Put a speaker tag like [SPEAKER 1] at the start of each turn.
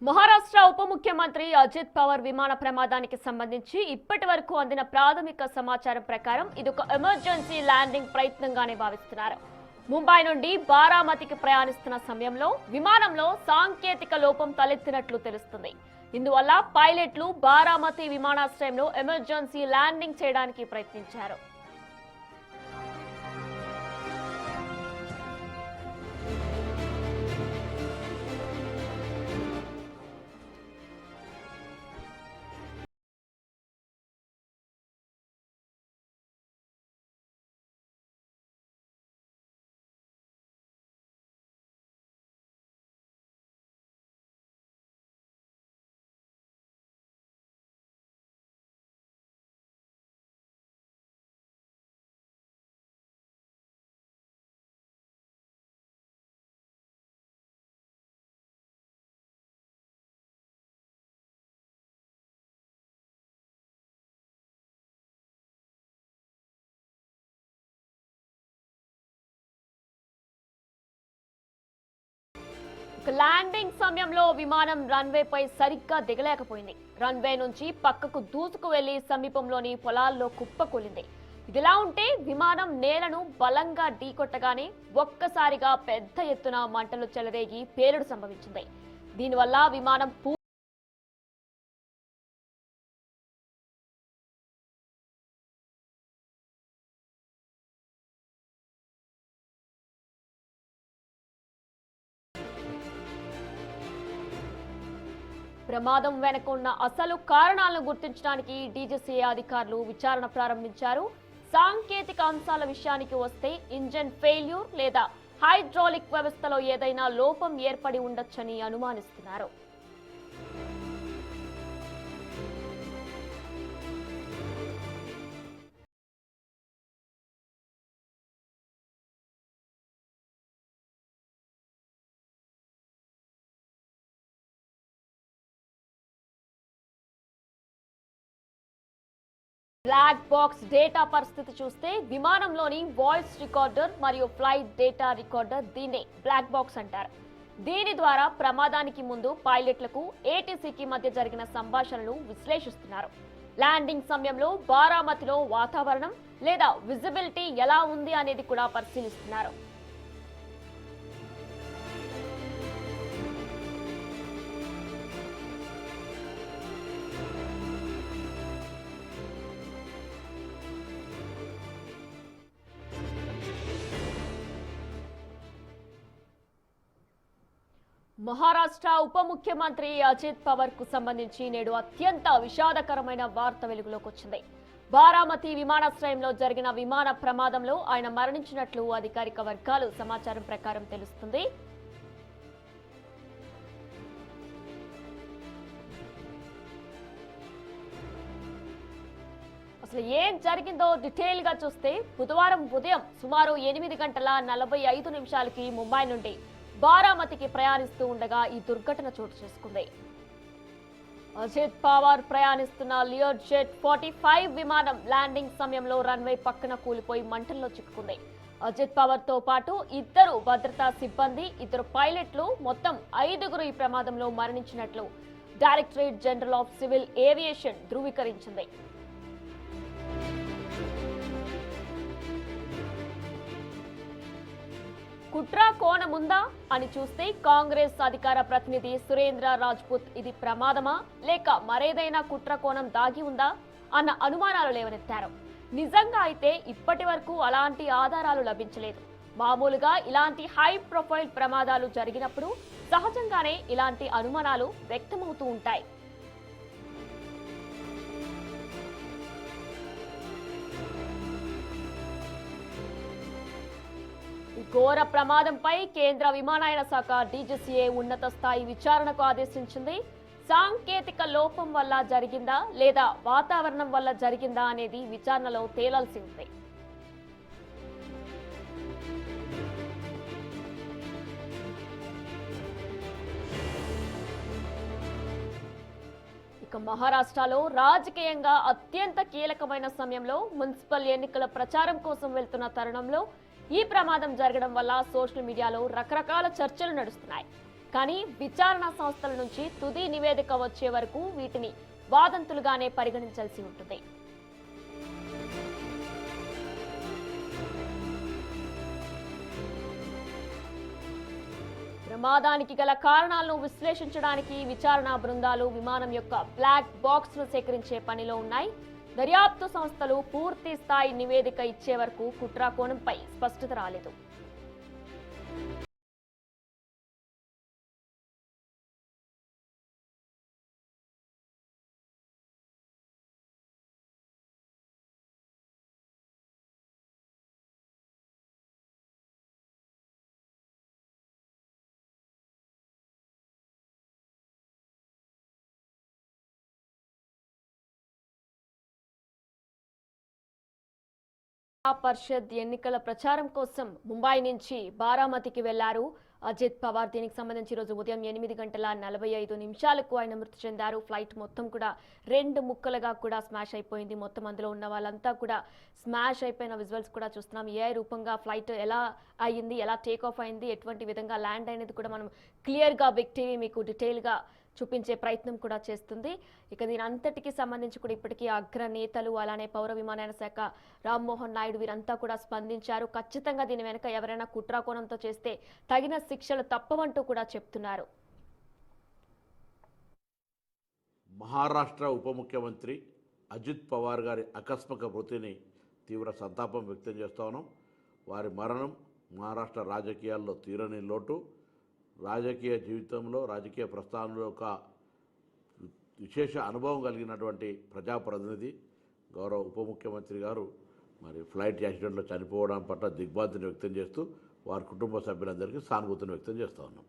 [SPEAKER 1] మహారాష్ట్ర ఉప ముఖ్యమంత్రి అజిత్ పవార్ విమాన ప్రమాదానికి సంబంధించి ఇప్పటి వరకు అందిన ప్రాథమిక సమాచారం ప్రకారం ఇదొక ఎమర్జెన్సీ ల్యాండింగ్ ప్రయత్నంగానే భావిస్తున్నారు. ముంబై నుండి బారామతికి ప్రయాణిస్తున్న సమయంలో విమానంలో సాంకేతిక లోపం తలెత్తినట్లు తెలుస్తుంది. ఇందువల్ల పైలట్లు బారామతి విమానాశ్రయంలో ఎమర్జెన్సీ ల్యాండింగ్ చేయడానికి ప్రయత్నించారు. ల్యాండింగ్ సమయంలో విమానం రన్వేపై సరిగ్గా దిగలేకపోయింది. రన్వే నుంచి పక్కకు దూసుకు వెళ్లి సమీపంలోని పొలాల్లో కుప్పకూలింది. ఇదిలా ఉంటే విమానం నేలను బలంగా ఢీకొట్టగానే ఒక్కసారిగా పెద్ద ఎత్తున మంటలు చెలరేగి పేలుడు సంభవించింది. దీనివల్ల విమానం ప్రమాదం వెనుక ఉన్న అసలు కారణాలను గుర్తించడానికి డీజీసీఏ అధికారులు విచారణ ప్రారంభించారు. సాంకేతిక అంశాల విషయానికి వస్తే ఇంజన్ ఫెయిల్యూర్ లేదా హైడ్రాలిక్ వ్యవస్థలో ఏదైనా లోపం ఏర్పడి ఉండొచ్చని అనుమానిస్తున్నారు. బ్లాక్ బాక్స్ డేటా పరిస్థితి చూస్తే విమానంలోని వాయిస్ రికార్డర్ మరియు ఫ్లైట్ డేటా రికార్డర్ దీన్నే బ్లాక్ బాక్స్ అంటారు. దీని ద్వారా ప్రమాదానికి ముందు పైలట్లకు ఏటీసీకి మధ్య జరిగిన సంభాషణలు విశ్లేషిస్తున్నారు. ల్యాండింగ్ సమయంలో బారామతిలో వాతావరణం లేదా విజిబిలిటీ ఎలా ఉంది అనేది కూడా పరిశీలిస్తున్నారు. మహారాష్ట్ర ఉప ముఖ్యమంత్రి అజిత్ పవార్ కు సంబంధించి నేడు అత్యంత విషాదకరమైన వార్త వెలుగులోకి వచ్చింది. బారామతి విమానాశ్రయంలో జరిగిన విమాన ప్రమాదంలో ఆయన మరణించినట్లు అధికారిక వర్గాలు సమాచారం ప్రకారం తెలుస్తుంది. అసలు ఏం జరిగిందో డీటెయిల్ గా చూస్తే బుధవారం ఉదయం సుమారు 8:45 ముంబై నుండి బారామతికి ప్రయాణిస్తూ ఉండగా ఈ దుర్ఘటన చోటు చేసుకుంది. అజిత్ పవార్ ప్రయాణిస్తున్న లియర్ జెట్ 45 విమానం ల్యాండింగ్ సమయంలో రన్వే పక్కన కూలిపోయి మంటల్లో చిక్కుకుంది. అజిత్ పవార్ తో పాటు 2 భద్రతా సిబ్బంది, 2 పైలట్లు, మొత్తం 5గురు ఈ ప్రమాదంలో మరణించినట్లు directorate general of civil aviation ధృవీకరించింది. కుట్ర కోణముందా అని చూస్తే కాంగ్రెస్ అధికార ప్రతినిధి సురేంద్ర రాజ్పుత్ ఇది ప్రమాదమా లేక మరేదైనా కుట్ర కోణం దాగి ఉందా అన్న అనుమానాలు లేవనెత్తారు. నిజంగా అయితే ఇప్పటి వరకు అలాంటి ఆధారాలు లభించలేదు. మామూలుగా ఇలాంటి హై ప్రొఫైల్ ప్రమాదాలు జరిగినప్పుడు సహజంగానే ఇలాంటి అనుమానాలు వ్యక్తమవుతూ ఉంటాయి. ఘోర ప్రమాదంపై కేంద్ర విమానయాన శాఖ డీజీసీఏ ఉన్నత స్థాయి విచారణకు ఆదేశించింది. సాంకేతిక లోపం వల్ల జరిగిందా లేదా వాతావరణం వల్ల జరిగిందా అనేది విచారణలో తేలాల్సి ఉంది. ఇక మహారాష్ట్రలో రాజకీయంగా అత్యంత కీలకమైన సమయంలో మున్సిపల్ ఎన్నికల ప్రచారం కోసం వెళ్తున్న తరుణంలో ఈ ప్రమాదం జరగడం వల్ల సోషల్ మీడియాలో రకరకాల చర్చలు నడుస్తున్నాయి. కానీ విచారణ సంస్థల నుంచి తుది నివేదిక వచ్చే వరకు వీటిని వాదంతులుగానే పరిగణించాల్సి ఉంటుంది. ప్రమాదానికి గల కారణాలను విశ్లేషించడానికి విచారణ బృందాలు విమానం యొక్క బ్లాక్ బాక్స్ ను సేకరించే పనిలో ఉన్నాయి. దర్యాప్తు సంస్థలు పూర్తి స్థాయి నివేదిక ఇచ్చే వరకు కుట్ర కోణంపై స్పష్టత రాలేదు. పరిషత్ ఎన్నికల ప్రచారం కోసం ముంబై నుంచి బారామతికి వెళ్లారు అజిత్ పవార్. దీనికి సంబంధించి రోజు ఉదయం 8:45 ఆయన మృతి చెందారు. ఫ్లైట్ మొత్తం కూడా 2 ముక్కలుగా కూడా స్మాష్ అయిపోయింది. మొత్తం అందులో ఉన్న వాళ్ళంతా కూడా స్మాష్ అయిపోయిన విజువల్స్ కూడా చూస్తున్నాం. ఏ రూపంగా ఫ్లైట్ ఎలా అయ్యింది, ఎలా టేక్ ఆఫ్ అయింది, ఎటువంటి విధంగా ల్యాండ్ అయినది కూడా మనం క్లియర్గా బిగ్ టీవీ మీకు డీటెయిల్గా చూపించే ప్రయత్నం కూడా చేస్తుంది. ఇక దీని అంతటికి సంబంధించి కూడా ఇప్పటికీ అగ్రనేతలు అలానే పౌర విమానయాన శాఖ రామ్మోహన్ నాయుడు వీరంతా కూడా స్పందించారు. ఖచ్చితంగా దీని వెనుక ఎవరైనా కుట్రాకోణంతో చేస్తే తగిన శిక్షలు తప్పవంటూ కూడా చెప్తున్నారు.
[SPEAKER 2] మహారాష్ట్ర ఉప ముఖ్యమంత్రి అజిత్ పవార్ గారి ఆకస్మిక మృతిని తీవ్ర సంతాపం వ్యక్తం చేస్తా ఉన్నాం. వారి మరణం మహారాష్ట్ర రాజకీయాల్లో తీరని లోటు. రాజకీయ జీవితంలో రాజకీయ ప్రస్థానంలో ఒక విశేష అనుభవం కలిగినటువంటి ప్రజాప్రతినిధి గౌరవ ఉప ముఖ్యమంత్రి గారు మరి ఫ్లైట్ యాక్సిడెంట్లో చనిపోవడం పట్ల దిగ్భ్రాంతిని వ్యక్తం చేస్తూ వారి కుటుంబ సభ్యులందరికీ సానుభూతిని వ్యక్తం చేస్తూ ఉన్నాం.